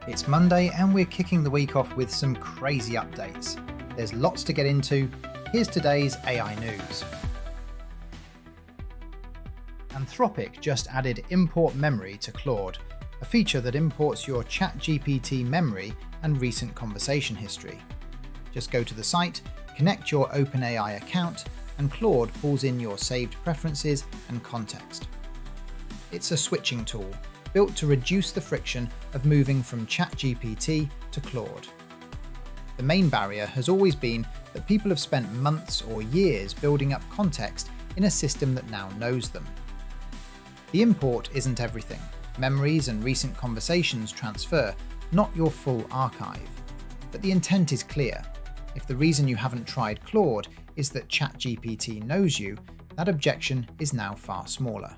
It's Monday and we're kicking the week off with some crazy updates. There's lots to get into. Here's today's AI news. Anthropic just added import memory to Claude, a feature that imports your ChatGPT memory and recent conversation history. Just go to the site, connect your OpenAI account, and Claude pulls in your saved preferences and context. It's a switching tool built to reduce the friction of moving from ChatGPT to Claude. The main barrier has always been that people have spent months or years building up context in a system that now knows them. The import isn't everything. Memories and recent conversations transfer, not your full archive. But the intent is clear. If the reason you haven't tried Claude is that ChatGPT knows you, that objection is now far smaller.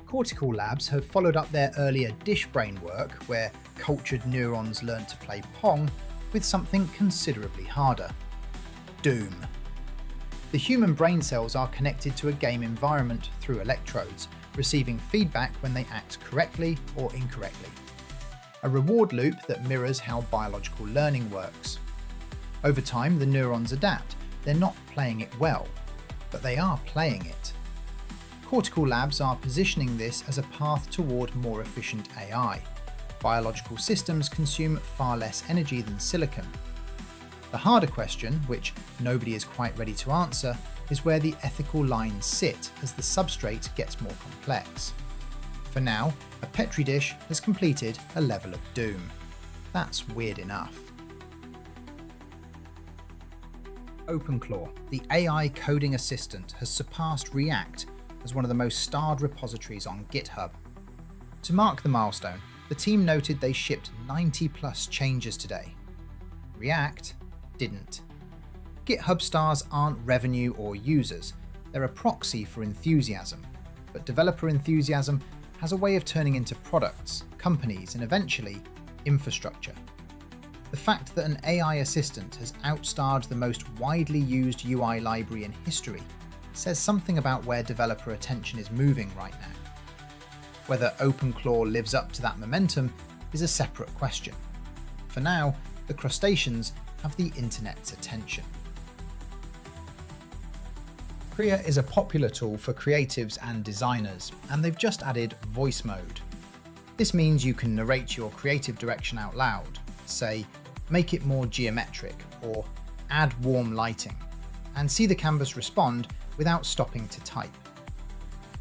Cortical labs have followed up their earlier dish brain work, where cultured neurons learned to play Pong, with something considerably harder: Doom. The human brain cells are connected to a game environment through electrodes, receiving feedback when they act correctly or incorrectly. A reward loop that mirrors how biological learning works. Over time, the neurons adapt. They're not playing it well, but they are playing it. Cortical labs are positioning this as a path toward more efficient AI. Biological systems consume far less energy than silicon. The harder question, which nobody is quite ready to answer, is where the ethical lines sit as the substrate gets more complex. For now, a Petri dish has completed a level of Doom. That's weird enough. OpenClaw, the AI coding assistant, has surpassed React as one of the most starred repositories on GitHub. To mark the milestone, the team noted they shipped 90+ changes today. React didn't. GitHub stars aren't revenue or users, they're a proxy for enthusiasm, but developer enthusiasm has a way of turning into products, companies, and eventually, infrastructure. The fact that an AI assistant has outstarred the most widely used UI library in history says something about where developer attention is moving right now. Whether OpenClaw lives up to that momentum is a separate question. For now, the crustaceans have the internet's attention. Krea is a popular tool for creatives and designers, and they've just added voice mode. This means you can narrate your creative direction out loud, say, make it more geometric, or add warm lighting, and see the canvas respond without stopping to type.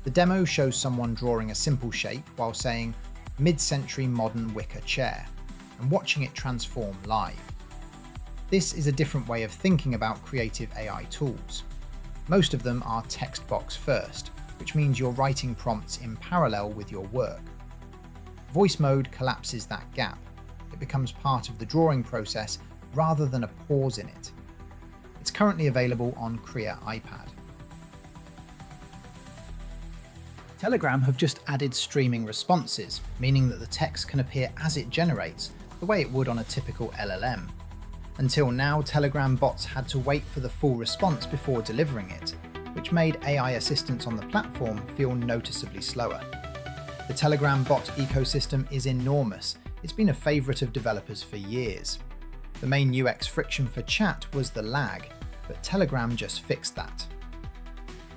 The demo shows someone drawing a simple shape while saying mid-century modern wicker chair, and watching it transform live. This is a different way of thinking about creative AI tools. Most of them are text box first, which means you're writing prompts in parallel with your work. Voice mode collapses that gap. It becomes part of the drawing process rather than a pause in it. It's currently available on Krea iPad. Telegram have just added streaming responses, meaning that the text can appear as it generates, the way it would on a typical LLM. Until now, Telegram bots had to wait for the full response before delivering it, which made AI assistants on the platform feel noticeably slower. The Telegram bot ecosystem is enormous. It's been a favourite of developers for years. The main UX friction for chat was the lag, but Telegram just fixed that.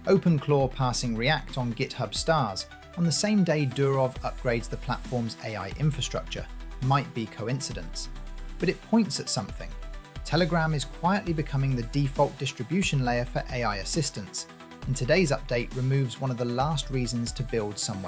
OpenClaw passing React on GitHub stars on the same day Durov upgrades the platform's AI infrastructure might be coincidence, but it points at something. Telegram is quietly becoming the default distribution layer for AI assistants, and today's update removes one of the last reasons to build somewhere